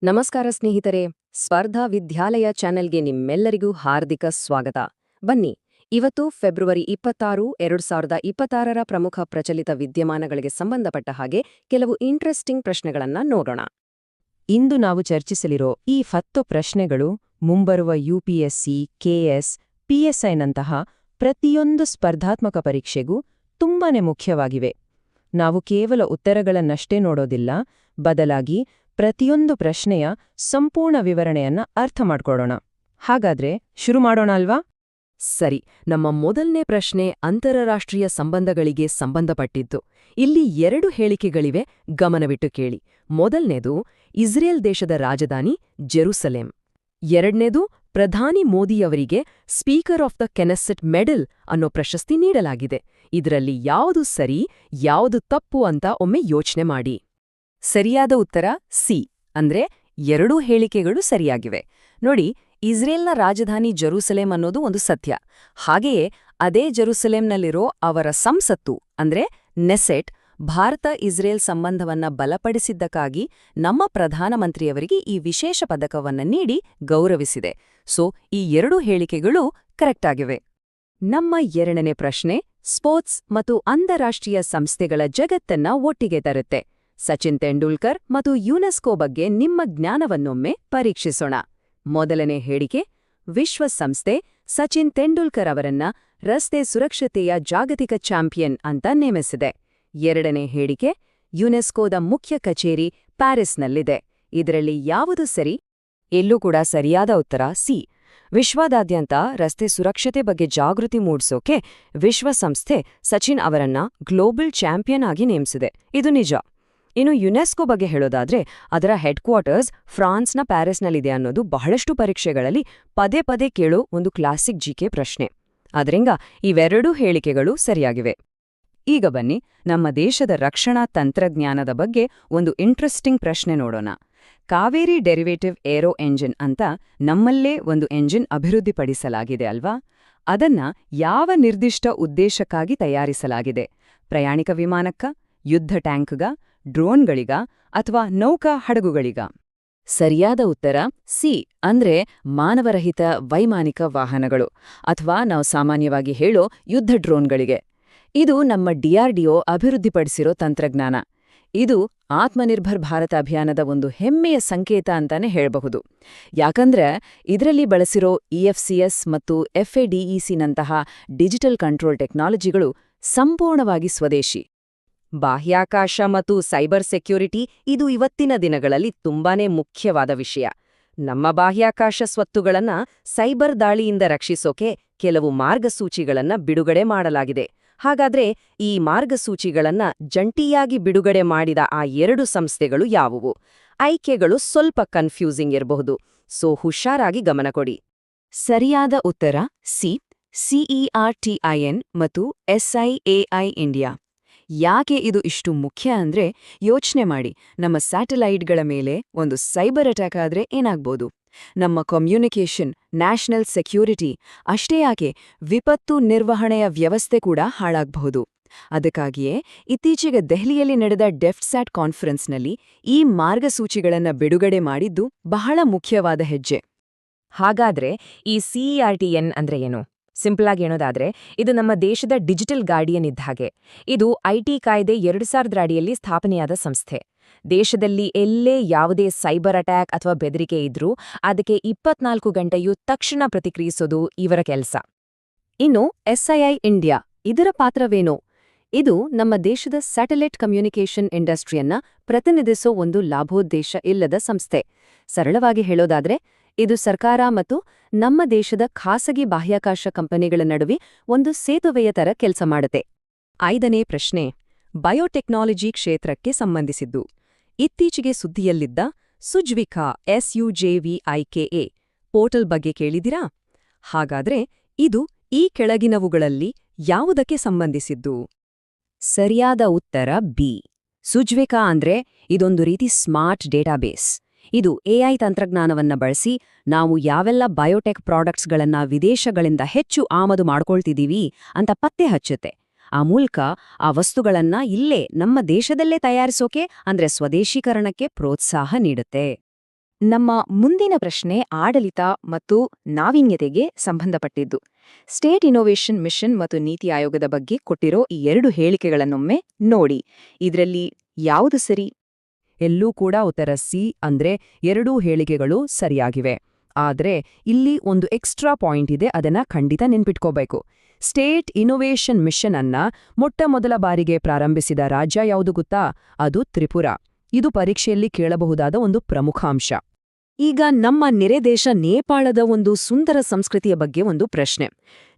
ನಮಸ್ಕಾರ ಸ್ನೇಹಿತರೆ, ಸ್ಪರ್ಧಾ ವಿದ್ಯಾಲಯ ಚಾನೆಲ್ಗೆ ನಿಮ್ಮೆಲ್ಲರಿಗೂ ಹಾರ್ದಿಕ ಸ್ವಾಗತ. ಬನ್ನಿ, ಇವತ್ತು ಫೆಬ್ರವರಿ 26, 2026ರ ಪ್ರಮುಖ ಪ್ರಚಲಿತ ವಿದ್ಯಮಾನಗಳಿಗೆ ಸಂಬಂಧಪಟ್ಟ ಹಾಗೆ ಕೆಲವು ಇಂಟ್ರೆಸ್ಟಿಂಗ್ ಪ್ರಶ್ನೆಗಳನ್ನ ನೋಡೋಣ. ಇಂದು ನಾವು ಚರ್ಚಿಸಲಿರೋ ಈ 10 ಪ್ರಶ್ನೆಗಳು ಮುಂಬರುವ ಯುಪಿಎಸ್ಸಿ, ಕೆಎಸ್, ಪಿಎಸ್ಐನಂತಹ ಪ್ರತಿಯೊಂದು ಸ್ಪರ್ಧಾತ್ಮಕ ಪರೀಕ್ಷೆಗೂ ತುಂಬಾನೇ ಮುಖ್ಯವಾಗಿವೆ. ನಾವು ಕೇವಲ ಉತ್ತರಗಳನ್ನಷ್ಟೇ ನೋಡೋದಿಲ್ಲ, ಬದಲಾಗಿ ಪ್ರತಿಯೊಂದು ಪ್ರಶ್ನೆಯ ಸಂಪೂರ್ಣ ವಿವರಣೆಯನ್ನ ಅರ್ಥ ಮಾಡ್ಕೊಳ್ಳೋಣ. ಹಾಗಾದ್ರೆ ಶುರು ಮಾಡೋಣ ಅಲ್ವಾ? ಸರಿ, ನಮ್ಮ ಮೊದಲನೇ ಪ್ರಶ್ನೆ ಅಂತಾರಾಷ್ಟ್ರೀಯ ಸಂಬಂಧಗಳಿಗೆ ಸಂಬಂಧಪಟ್ಟಿದ್ದು. ಇಲ್ಲಿ 2 ಹೇಳಿಕೆಗಳಿವೆ, ಗಮನವಿಟ್ಟು ಕೇಳಿ. ಮೊದಲನೇದು, ಇಸ್ರೇಲ್ ದೇಶದ ರಾಜಧಾನಿ ಜೆರುಸಲೇಂ. ಎರಡನೇದು, ಪ್ರಧಾನಿ ಮೋದಿಯವರಿಗೆ ಸ್ಪೀಕರ್ ಆಫ್ ದ ಕೆನೆಸ್ಸೆಟ್ ಮೆಡಲ್ ಅನ್ನೋ ಪ್ರಶಸ್ತಿ ನೀಡಲಾಗಿದೆ. ಇದರಲ್ಲಿ ಯಾವುದು ಸರಿ, ಯಾವುದು ತಪ್ಪು ಅಂತ ಒಮ್ಮೆ ಯೋಚನೆ ಮಾಡಿ. ಸರಿಯಾದ ಉತ್ತರ ಸಿ, ಅಂದ್ರೆ 2 ಹೇಳಿಕೆಗಳು ಸರಿಯಾಗಿವೆ. ನೋಡಿ, ಇಸ್ರೇಲ್ನ ರಾಜಧಾನಿ ಜೆರುಸಲೇಂ ಅನ್ನೋದು ಒಂದು ಸತ್ಯ. ಹಾಗೆಯೇ ಅದೇ ಜೆರುಸಲೇಂನಲ್ಲಿರೋ ಅವರ ಸಂಸತ್ತು ಅಂದ್ರೆ ನೆಸೆಟ್ ಭಾರತ-ಇಸ್ರೇಲ್ ಸಂಬಂಧವನ್ನ ಬಲಪಡಿಸಿದ್ದಕ್ಕಾಗಿ ನಮ್ಮ ಪ್ರಧಾನಮಂತ್ರಿಯವರಿಗೆ ಈ ವಿಶೇಷ ಪದಕವನ್ನ ನೀಡಿ ಗೌರವಿಸಿದೆ. ಸೊ ಈ 2 ಹೇಳಿಕೆಗಳು ಕರೆಕ್ಟ್ ಆಗಿವೆ. ನಮ್ಮ ಎರಡನೇ ಪ್ರಶ್ನೆ ಸ್ಪೋರ್ಟ್ಸ್ ಮತ್ತು ಅಂತಾರಾಷ್ಟ್ರೀಯ ಸಂಸ್ಥೆಗಳ ಜಗತ್ತನ್ನ ಒಟ್ಟಿಗೆ ತರುತ್ತೆ. ಸಚಿನ್ ತೆಂಡೂಲ್ಕರ್ ಮತ್ತು ಯುನೆಸ್ಕೋ ಬಗ್ಗೆ ನಿಮ್ಮ ಜ್ಞಾನವನ್ನೊಮ್ಮೆ ಪರೀಕ್ಷಿಸೋಣ. ಮೊದಲನೇ ಹೇಳಿಕೆ, ವಿಶ್ವಸಂಸ್ಥೆ ಸಚಿನ್ ತೆಂಡೂಲ್ಕರ್ ಅವರನ್ನ ರಸ್ತೆ ಸುರಕ್ಷತೆಯ ಜಾಗತಿಕ ಚಾಂಪಿಯನ್ ಅಂತ ನೇಮಿಸಿದೆ. ಎರಡನೇ ಹೇಳಿಕೆ, ಯುನೆಸ್ಕೋದ ಮುಖ್ಯ ಕಚೇರಿ ಪ್ಯಾರಿಸ್ನಲ್ಲಿದೆ. ಇದರಲ್ಲಿ ಯಾವುದು ಸರಿ? ಎಲ್ಲೂ ಕೂಡ ಸರಿಯಾದ ಉತ್ತರ ಸಿ. ವಿಶ್ವದಾದ್ಯಂತ ರಸ್ತೆ ಸುರಕ್ಷತೆ ಬಗ್ಗೆ ಜಾಗೃತಿ ಮೂಡಿಸೋಕೆ ವಿಶ್ವಸಂಸ್ಥೆ ಸಚಿನ್ ಅವರನ್ನ ಗ್ಲೋಬಲ್ ಚಾಂಪಿಯನ್ ಆಗಿ ನೇಮಿಸಿದೆ. ಇದು ನಿಜ. ಇನ್ನು ಯುನೆಸ್ಕೋ ಬಗ್ಗೆ ಹೇಳೋದಾದ್ರೆ ಅದರ ಹೆಡ್ ಕ್ವಾರ್ಟರ್ಸ್ ಫ್ರಾನ್ಸ್ನ ಪ್ಯಾರಿಸ್ನಲ್ಲಿದೆ ಅನ್ನೋದು ಬಹಳಷ್ಟು ಪರೀಕ್ಷೆಗಳಲ್ಲಿ ಪದೇ ಪದೇ ಕೇಳೋ ಒಂದು ಕ್ಲಾಸಿಕ್ ಜಿಕೆ ಪ್ರಶ್ನೆ. ಆದ್ರಿಂದ ಇವೆರಡೂ ಹೇಳಿಕೆಗಳು ಸರಿಯಾಗಿವೆ. ಈಗ ಬನ್ನಿ, ನಮ್ಮ ದೇಶದ ರಕ್ಷಣಾ ತಂತ್ರಜ್ಞಾನದ ಬಗ್ಗೆ ಒಂದು ಇಂಟ್ರೆಸ್ಟಿಂಗ್ ಪ್ರಶ್ನೆ ನೋಡೋಣ. ಕಾವೇರಿ ಡೆರಿವೇಟಿವ್ ಏರೋ ಎಂಜಿನ್ ಅಂತ ನಮ್ಮಲ್ಲೇ ಒಂದು ಎಂಜಿನ್ ಅಭಿವೃದ್ಧಿಪಡಿಸಲಾಗಿದೆ ಅಲ್ವಾ? ಅದನ್ನ ಯಾವ ನಿರ್ದಿಷ್ಟ ಉದ್ದೇಶಕ್ಕಾಗಿ ತಯಾರಿಸಲಾಗಿದೆ? ಪ್ರಯಾಣಿಕ ವಿಮಾನಕ್ಕ, ಯುದ್ಧ ಟ್ಯಾಂಕ್ಗ, ಡ್ರೋನ್ಗಳಿಗ ಅಥವಾ ನೌಕಾ ಹಡಗುಗಳಿಗ? ಸರಿಯಾದ ಉತ್ತರ ಸಿ, ಅಂದ್ರೆ ಮಾನವರಹಿತ ವೈಮಾನಿಕ ವಾಹನಗಳು, ಅಥವಾ ನಾವು ಸಾಮಾನ್ಯವಾಗಿ ಹೇಳೋ ಯುದ್ಧ ಡ್ರೋನ್ಗಳಿಗೆ. ಇದು ನಮ್ಮ ಡಿಆರ್ಡಿಒ ಅಭಿವೃದ್ಧಿಪಡಿಸಿರೋ ತಂತ್ರಜ್ಞಾನ. ಇದು ಆತ್ಮನಿರ್ಭರ್ ಭಾರತ ಅಭಿಯಾನದ ಒಂದು ಹೆಮ್ಮೆಯ ಸಂಕೇತ ಅಂತಾನೆ ಹೇಳಬಹುದು. ಯಾಕಂದ್ರೆ ಇದರಲ್ಲಿ ಬಳಸಿರೋ ಇಎಫ್ಸಿಎಸ್ ಮತ್ತು ಎಫ್ಎಡಿಇಸಿನಂತಹ ಡಿಜಿಟಲ್ ಕಂಟ್ರೋಲ್ ಟೆಕ್ನಾಲಜಿಗಳು ಸಂಪೂರ್ಣವಾಗಿ ಸ್ವದೇಶಿ. ಬಾಹ್ಯಾಕಾಶ ಮತ್ತು ಸೈಬರ್ ಸೆಕ್ಯೂರಿಟಿ ಇದು ಇವತ್ತಿನ ದಿನಗಳಲ್ಲಿ ತುಂಬಾನೇ ಮುಖ್ಯವಾದ ವಿಷಯ. ನಮ್ಮ ಬಾಹ್ಯಾಕಾಶ ಸ್ವತ್ತುಗಳನ್ನ ಸೈಬರ್ ದಾಳಿಯಿಂದ ರಕ್ಷಿಸೋಕೆ ಕೆಲವು ಮಾರ್ಗಸೂಚಿಗಳನ್ನ ಬಿಡುಗಡೆ ಮಾಡಲಾಗಿದೆ. ಹಾಗಾದ್ರೆ ಈ ಮಾರ್ಗಸೂಚಿಗಳನ್ನ ಜಂಟಿಯಾಗಿ ಬಿಡುಗಡೆ ಮಾಡಿದ ಆ 2 ಸಂಸ್ಥೆಗಳು ಯಾವುವು? ಆಯ್ಕೆಗಳು ಸ್ವಲ್ಪ ಕನ್ಫ್ಯೂಸಿಂಗ್ ಇರಬಹುದು, ಸೊ ಹುಷಾರಾಗಿ ಗಮನ ಕೊಡಿ. ಸರಿಯಾದ ಉತ್ತರ ಸಿ, ಸಿಇಆರ್ಟಿಐಎನ್ ಮತ್ತು ಎಸ್ಐಎಐ ಇಂಡಿಯಾ. ಯಾಕೆ ಇದು ಇಷ್ಟು ಮುಖ್ಯ ಅಂದ್ರೆ ಯೋಚನೆ ಮಾಡಿ, ನಮ್ಮ ಸ್ಯಾಟಲೈಟ್ಗಳ ಮೇಲೆ ಒಂದು ಸೈಬರ್ ಅಟ್ಯಾಕ್ ಆದ್ರೆ ಏನಾಗ್ಬೋದು? ನಮ್ಮ ಕಮ್ಯುನಿಕೇಷನ್, ನ್ಯಾಷನಲ್ ಸೆಕ್ಯೂರಿಟಿ, ಅಷ್ಟೇ ಯಾಕೆ ವಿಪತ್ತು ನಿರ್ವಹಣೆಯ ವ್ಯವಸ್ಥೆ ಕೂಡ ಹಾಳಾಗಬಹುದು. ಅದಕ್ಕಾಗಿಯೇ ಇತ್ತೀಚೆಗೆ ದೆಹಲಿಯಲ್ಲಿ ನಡೆದ ಡೆಫ್ಸ್ಯಾಟ್ ಕಾನ್ಫರೆನ್ಸ್ನಲ್ಲಿ ಈ ಮಾರ್ಗಸೂಚಿಗಳನ್ನ ಬಿಡುಗಡೆ ಮಾಡಿದ್ದು ಬಹಳ ಮುಖ್ಯವಾದ ಹೆಜ್ಜೆ. ಹಾಗಾದ್ರೆ ಈ ಸಿಇಆರ್ಟಿಎನ್ ಅಂದ್ರೆ ಏನು? ಸಿಂಪಲ್ ಆಗಿ ಹೇಳೋದಾದ್ರೆ ಇದು ನಮ್ಮ ದೇಶದ ಡಿಜಿಟಲ್ ಗಾರ್ಡಿಯನ್ ಇದ್ದ ಹಾಗೆ. ಇದು ಐಟಿ ಕಾಯ್ದೆ 2000ರ ಅಡಿಯಲ್ಲಿ ಸ್ಥಾಪನೆಯಾದ ಸಂಸ್ಥೆ. ದೇಶದಲ್ಲಿ ಎಲ್ಲೇ ಯಾವುದೇ ಸೈಬರ್ ಅಟ್ಯಾಕ್ ಅಥವಾ ಬೆದರಿಕೆ ಇದ್ರೂ ಅದಕ್ಕೆ 24 ಗಂಟೆಯೂ ತಕ್ಷಣ ಪ್ರತಿಕ್ರಿಯಿಸೋದು ಇವರ ಕೆಲಸ. ಇನ್ನು ಎಸ್ಐಐ ಇಂಡಿಯಾ, ಇದರ ಪಾತ್ರವೇನು? ಇದು ನಮ್ಮ ದೇಶದ ಸ್ಯಾಟಲೈಟ್ ಕಮ್ಯುನಿಕೇಷನ್ ಇಂಡಸ್ಟ್ರಿಯನ್ನ ಪ್ರತಿನಿಧಿಸೋ ಒಂದು ಲಾಭೋದ್ದೇಶ ಇಲ್ಲದ ಸಂಸ್ಥೆ. ಸರಳವಾಗಿ ಹೇಳೋದಾದ್ರೆ ಇದು ಸರ್ಕಾರ ಮತ್ತು ನಮ್ಮ ದೇಶದ ಖಾಸಗಿ ಬಾಹ್ಯಾಕಾಶ ಕಂಪನಿಗಳ ನಡುವೆ ಒಂದು ಸೇತುವೆಯ ತರ ಕೆಲಸ ಮಾಡುತ್ತೆ. 5ನೇ ಪ್ರಶ್ನೆ, ಬಯೋಟೆಕ್ನಾಲಜಿ ಕ್ಷೇತ್ರಕ್ಕೆ ಸಂಬಂಧಿಸಿದ್ದು. ಇತ್ತೀಚೆಗೆ ಸುದ್ದಿಯಲ್ಲಿದ್ದ ಸುಜ್ವಿಕಾ SUJVIKA ಪೋರ್ಟಲ್ ಬಗ್ಗೆ ಕೇಳಿದಿರಾ? ಹಾಗಾದ್ರೆ ಇದು ಈ ಕೆಳಗಿನವುಗಳಲ್ಲಿ ಯಾವುದಕ್ಕೆ ಸಂಬಂಧಿಸಿದ್ದು? ಸರಿಯಾದ ಉತ್ತರ ಬಿ. ಸುಜ್ವಿಕಾ ಅಂದ್ರೆ ಇದೊಂದು ರೀತಿ ಸ್ಮಾರ್ಟ್ ಡೇಟಾಬೇಸ್. ಇದು ಎಐ ತಂತ್ರಜ್ಞಾನವನ್ನ ಬಳಸಿ ನಾವು ಯಾವೆಲ್ಲ ಬಯೋಟೆಕ್ ಪ್ರಾಡಕ್ಟ್ಸ್ಗಳನ್ನ ವಿದೇಶಗಳಿಂದ ಹೆಚ್ಚು ಆಮದು ಮಾಡ್ಕೊಳ್ತಿದೀವಿ ಅಂತ ಪತ್ತೆ ಹಚ್ಚುತ್ತೆ. ಆ ಮೂಲಕ ಆ ವಸ್ತುಗಳನ್ನ ಇಲ್ಲೇ ನಮ್ಮ ದೇಶದಲ್ಲೇ ತಯಾರಿಸೋಕೆ ಅಂದ್ರೆ ಸ್ವದೇಶೀಕರಣಕ್ಕೆ ಪ್ರೋತ್ಸಾಹ ನೀಡುತ್ತೆ. ನಮ್ಮ ಮುಂದಿನ ಪ್ರಶ್ನೆ ಆಡಳಿತ ಮತ್ತು ನಾವೀನ್ಯತೆಗೆ ಸಂಬಂಧಪಟ್ಟಿದ್ದು. ಸ್ಟೇಟ್ ಇನ್ನೋವೇಷನ್ ಮಿಷನ್ ಮತ್ತು ನೀತಿ ಆಯೋಗದ ಬಗ್ಗೆ ಕೊಟ್ಟಿರೋ ಈ 2 ಹೇಳಿಕೆಗಳನ್ನೊಮ್ಮೆ ನೋಡಿ. ಇದರಲ್ಲಿ ಯಾವುದು ಸರಿ? ಎಲ್ಲೂ ಕೂಡ ಉತ್ತರ ಸಿ, ಅಂದ್ರೆ 2 ಹೇಳಿಕೆಗಳು ಸರಿಯಾಗಿವೆ. ಆದ್ರೆ ಇಲ್ಲಿ ಒಂದು ಎಕ್ಸ್ಟ್ರಾ ಪಾಯಿಂಟ್ ಇದೆ, ಅದನ್ನ ಖಂಡಿತ ನೆನ್ಪಿಟ್ಕೋಬೇಕು. ಸ್ಟೇಟ್ ಇನ್ನೋವೇಷನ್ ಮಿಷನ್ ಅನ್ನ ಮೊಟ್ಟಮೊದಲ ಬಾರಿಗೆ ಪ್ರಾರಂಭಿಸಿದ ರಾಜ್ಯ ಯಾವುದು ಗೊತ್ತಾ? ಅದು ತ್ರಿಪುರ. ಇದು ಪರೀಕ್ಷೆಯಲ್ಲಿ ಕೇಳಬಹುದಾದ ಒಂದು ಪ್ರಮುಖ ಅಂಶ. ಈಗ ನಮ್ಮ ನೆರೆ ದೇಶ ನೇಪಾಳದ ಒಂದು ಸುಂದರ ಸಂಸ್ಕೃತಿಯ ಬಗ್ಗೆ ಒಂದು ಪ್ರಶ್ನೆ.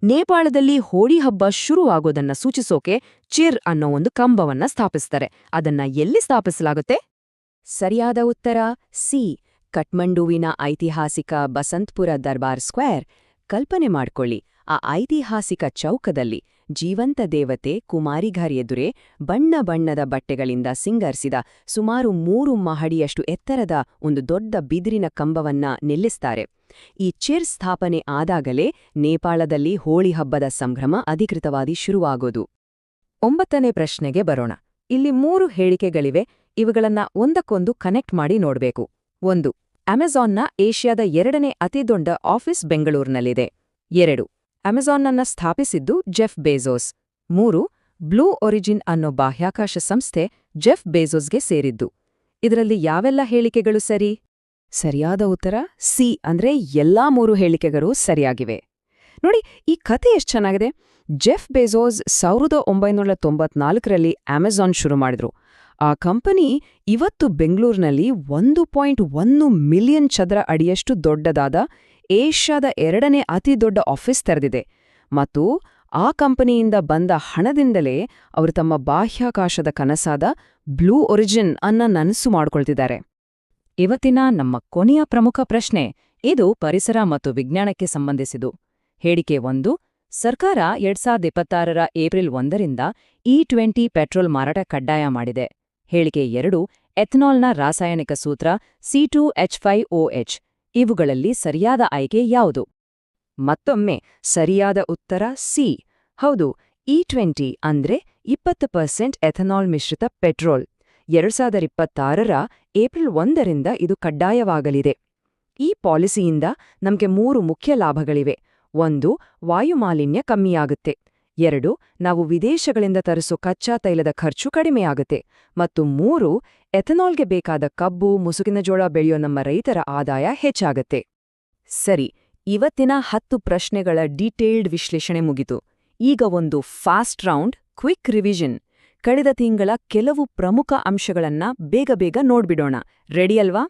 ನೇಪಾಳದಲ್ಲಿ ಹೋಳಿ ಹಬ್ಬ ಶುರುವಾಗೋದನ್ನ ಸೂಚಿಸೋಕೆ ಚಿರ್ ಅನ್ನೋ ಒಂದು ಕಂಬವನ್ನ ಸ್ಥಾಪಿಸ್ತಾರೆ. ಅದನ್ನ ಎಲ್ಲಿ ಸ್ಥಾಪಿಸಲಾಗುತ್ತೆ? ಸರಿಯಾದ ಉತ್ತರ ಸಿ, ಕಠ್ಮಂಡುವಿನ ಐತಿಹಾಸಿಕ ಬಸಂತ್ಪುರ ದರ್ಬಾರ್ ಸ್ಕ್ವೇರ್. ಕಲ್ಪನೆ ಮಾಡ್ಕೊಳ್ಳಿ, ಆ ಐತಿಹಾಸಿಕ ಚೌಕದಲ್ಲಿ ಜೀವಂತ ದೇವತೆ ಕುಮಾರಿಘರ್ ಎದುರೇ ಬಣ್ಣ ಬಣ್ಣದ ಬಟ್ಟೆಗಳಿಂದ ಸಿಂಗರಿಸಿದ ಸುಮಾರು 3 ಮಹಡಿಯಷ್ಟು ಎತ್ತರದ ಒಂದು ದೊಡ್ಡ ಬಿದಿರಿನ ಕಂಬವನ್ನ ನಿಲ್ಲಿಸ್ತಾರೆ. ಈ ಚಿರ್ ಸ್ಥಾಪನೆ ಆದಾಗಲೇ ನೇಪಾಳದಲ್ಲಿ ಹೋಳಿ ಹಬ್ಬದ ಸಂಭ್ರಮ ಅಧಿಕೃತವಾಗಿ ಶುರುವಾಗೋದು. 9ನೇ ಪ್ರಶ್ನೆಗೆ ಬರೋಣ. ಇಲ್ಲಿ 3 ಹೇಳಿಕೆಗಳಿವೆ, ಇವುಗಳನ್ನ ಒಂದಕ್ಕೊಂದು ಕನೆಕ್ಟ್ ಮಾಡಿ ನೋಡ್ಬೇಕು. 1. ಅಮೆಜಾನ್ನ ಏಷ್ಯಾದ 2ನೇ ಅತಿದೊಡ್ಡ ಆಫೀಸ್ ಬೆಂಗಳೂರಿನಲ್ಲಿದೆ. 2. ಅಮೆಜಾನ್ನನ್ನ ಸ್ಥಾಪಿಸಿದ್ದು ಜೆಫ್ ಬೇಜೋಸ್. 3. ಬ್ಲೂ ಒರಿಜಿನ್ ಅನ್ನೋ ಬಾಹ್ಯಾಕಾಶ ಸಂಸ್ಥೆ ಜೆಫ್ ಬೇಜೋಸ್ಗೆ ಸೇರಿದ್ದು. ಇದರಲ್ಲಿ ಯಾವೆಲ್ಲ ಹೇಳಿಕೆಗಳು ಸರಿ? ಸರಿಯಾದ ಉತ್ತರ ಸಿ, ಅಂದ್ರೆ ಎಲ್ಲಾ 3 ಹೇಳಿಕೆಗಳು ಸರಿಯಾಗಿವೆ. ನೋಡಿ, ಈ ಕಥೆ ಎಷ್ಟು ಚೆನ್ನಾಗಿದೆ. ಜೆಫ್ ಬೇಜೋಸ್ 1994ರಲ್ಲಿ ಅಮೆಜಾನ್ ಶುರು ಮಾಡಿದ್ರು. ಆ ಕಂಪನಿ ಇವತ್ತು ಬೆಂಗಳೂರಿನಲ್ಲಿ 1.1 ಮಿಲಿಯನ್ ಚದರ ಅಡಿಯಷ್ಟು ದೊಡ್ಡದಾದ ಏಷ್ಯಾದ 2ನೇ ಅತಿ ದೊಡ್ಡ ಆಫೀಸ್ ತೆರೆದಿದೆ. ಮತ್ತು ಆ ಕಂಪನಿಯಿಂದ ಬಂದ ಹಣದಿಂದಲೇ ಅವರು ತಮ್ಮ ಬಾಹ್ಯಾಕಾಶದ ಕನಸಾದ ಬ್ಲೂ ಒರಿಜಿನ್ ಅನ್ನ ನನಸು ಮಾಡ್ಕೊಳ್ತಿದ್ದಾರೆ. ಇವತ್ತಿನ ನಮ್ಮ ಕೊನೆಯ ಪ್ರಮುಖ ಪ್ರಶ್ನೆ, ಇದು ಪರಿಸರ ಮತ್ತು ವಿಜ್ಞಾನಕ್ಕೆ ಸಂಬಂಧಿಸಿದು. ಹೇಳಿಕೆ 1. ಸರ್ಕಾರ 2026ರ ಏಪ್ರಿಲ್ 1ರಿಂದ E20 ಪೆಟ್ರೋಲ್ ಮಾರಾಟ ಕಡ್ಡಾಯ ಮಾಡಿದೆ. ಹೇಳಿಕೆ 2. ಎಥನಾಲ್ನ ರಾಸಾಯನಿಕ ಸೂತ್ರ C2H5OH. ಇವುಗಳಲ್ಲಿ ಸರಿಯಾದ ಆಯ್ಕೆ ಯಾವುದು? ಮತ್ತೊಮ್ಮೆ ಸರಿಯಾದ ಉತ್ತರ ಸಿ. ಹೌದು, E20 ಅಂದ್ರೆ 20% ಎಥನಾಲ್ ಮಿಶ್ರಿತ ಪೆಟ್ರೋಲ್. 2026ರ ಏಪ್ರಿಲ್ 1ರಿಂದ ಇದು ಕಡ್ಡಾಯವಾಗಲಿದೆ. ಈ ಪಾಲಿಸಿಯಿಂದ ನಮಗೆ 3 ಮುಖ್ಯ ಲಾಭಗಳಿವೆ. 1. ವಾಯುಮಾಲಿನ್ಯ ಕಮ್ಮಿಯಾಗುತ್ತೆ. 2. ನಾವು ವಿದೇಶಗಳಿಂದ ತರಿಸೋ ಕಚ್ಚಾ ತೈಲದ ಖರ್ಚು ಕಡಿಮೆಯಾಗುತ್ತೆ. ಮತ್ತು 3. ಎಥನಾಲ್ಗೆ ಬೇಕಾದ ಕಬ್ಬು, ಮುಸುಕಿನ ಜೋಳ ಬೆಳೆಯೋ ನಮ್ಮ ರೈತರ ಆದಾಯ ಹೆಚ್ಚಾಗತ್ತೆ. ಸರಿ, ಇವತ್ತಿನ 10 ಪ್ರಶ್ನೆಗಳ ಡೀಟೇಲ್ಡ್ ವಿಶ್ಲೇಷಣೆ ಮುಗಿತು. ಈಗ ಒಂದು ಫಾಸ್ಟ್ ರೌಂಡ್, ಕ್ವಿಕ್ ರಿವಿಷನ್. ಕಳೆದ ತಿಂಗಳ ಕೆಲವು ಪ್ರಮುಖ ಅಂಶಗಳನ್ನ ಬೇಗ ನೋಡ್ಬಿಡೋಣ. ರೆಡಿ ಅಲ್ವಾ?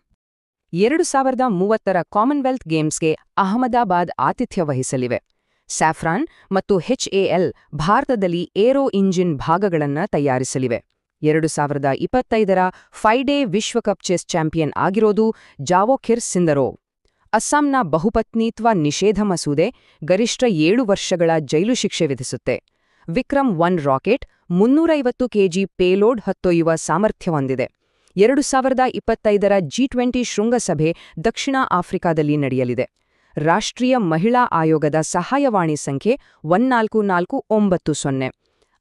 2030ರ ಕಾಮನ್ವೆಲ್ತ್ ಗೇಮ್ಸ್ಗೆ ಅಹಮದಾಬಾದ್ ಆತಿಥ್ಯ ವಹಿಸಲಿವೆ. ಸ್ಯಾಫ್ರಾನ್ ಮತ್ತು HAL ಭಾರತದಲ್ಲಿ ಏರೋ ಇಂಜಿನ್ ಭಾಗಗಳನ್ನು ತಯಾರಿಸಲಿವೆ. 2025ರ 5-ಡೇ ವಿಶ್ವಕಪ್ ಚೆಸ್ ಚಾಂಪಿಯನ್ ಆಗಿರೋದು ಜಾವೋಖಿರ್ ಸಿಂಧರೋವ್. ಅಸ್ಸಾಂನ ಬಹುಪತ್ನಿತ್ವ ನಿಷೇಧ ಮಸೂದೆ ಗರಿಷ್ಠ 7 ವರ್ಷಗಳ ಜೈಲು ಶಿಕ್ಷೆ ವಿಧಿಸುತ್ತೆ. ವಿಕ್ರಮ್ 1 ರಾಕೆಟ್ 350 ಕೆಜಿ ಪೇಲೋಡ್ ಹೊತ್ತೊಯ್ಯುವ ಸಾಮರ್ಥ್ಯ ಹೊಂದಿದೆ. 2025ರ G20 ಶೃಂಗಸಭೆ ದಕ್ಷಿಣ ಆಫ್ರಿಕಾದಲ್ಲಿ ನಡೆಯಲಿದೆ. ರಾಷ್ಟ್ರೀಯ ಮಹಿಳಾ ಆಯೋಗದ ಸಹಾಯವಾಣಿ ಸಂಖ್ಯೆ 14490.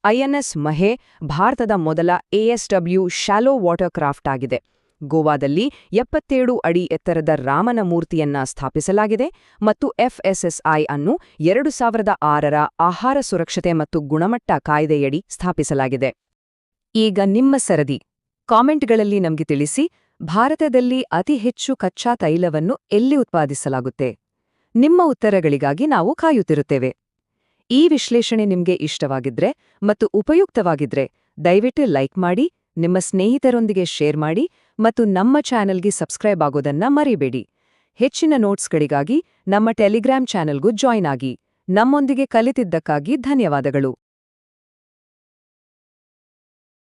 INS ಮಹೆ ಭಾರತದ ಮೊದಲ ASW ಶಾಲೋ ವಾಟರ್ ಕ್ರಾಫ್ಟ್ ಆಗಿದೆ. ಗೋವಾದಲ್ಲಿ 77 ಅಡಿ ಎತ್ತರದ ರಾಮನ ಮೂರ್ತಿಯನ್ನ ಸ್ಥಾಪಿಸಲಾಗಿದೆ ಮತ್ತು FSSAI ಅನ್ನು 2006ರ ಆಹಾರ ಸುರಕ್ಷತೆ ಮತ್ತು ಗುಣಮಟ್ಟ ಕಾಯ್ದೆಯಡಿ ಸ್ಥಾಪಿಸಲಾಗಿದೆ. ಈಗ ನಿಮ್ಮ ಸರದಿ. ಕಾಮೆಂಟ್ಗಳಲ್ಲಿ ನಮಗೆ ತಿಳಿಸಿ, ಭಾರತದಲ್ಲಿ ಅತಿ ಹೆಚ್ಚು ಕಚ್ಚಾ ತೈಲವನ್ನು ಎಲ್ಲಿ ಉತ್ಪಾದಿಸಲಾಗುತ್ತೆ? ನಿಮ್ಮ ಉತ್ತರಗಳಿಗಾಗಿ ನಾವು ಕಾಯುತ್ತಿರುತ್ತೇವೆ. ಈ ವಿಶ್ಲೇಷಣೆ ನಿಮಗೆ ಇಷ್ಟವಾಗಿದ್ರೆ ಮತ್ತು ಉಪಯುಕ್ತವಾಗಿದ್ರೆ ದಯವಿಟ್ಟು ಲೈಕ್ ಮಾಡಿ, ನಿಮ್ಮ ಸ್ನೇಹಿತರೊಂದಿಗೆ ಶೇರ್ ಮಾಡಿ ಮತ್ತು ನಮ್ಮ ಚಾನೆಲ್ಗೆ ಸಬ್ಸ್ಕ್ರೈಬ್ ಆಗೋದನ್ನ ಮರಿಬೇಡಿ. ಹೆಚ್ಚಿನ ನೋಟ್ಸ್ಗಳಿಗಾಗಿ ನಮ್ಮ ಟೆಲಿಗ್ರಾಮ್ ಚಾನೆಲ್ಗೂ ಜಾಯ್ನ್ ಆಗಿ. ನಮ್ಮೊಂದಿಗೆ ಕಲಿತಿದ್ದಕ್ಕಾಗಿ ಧನ್ಯವಾದಗಳು.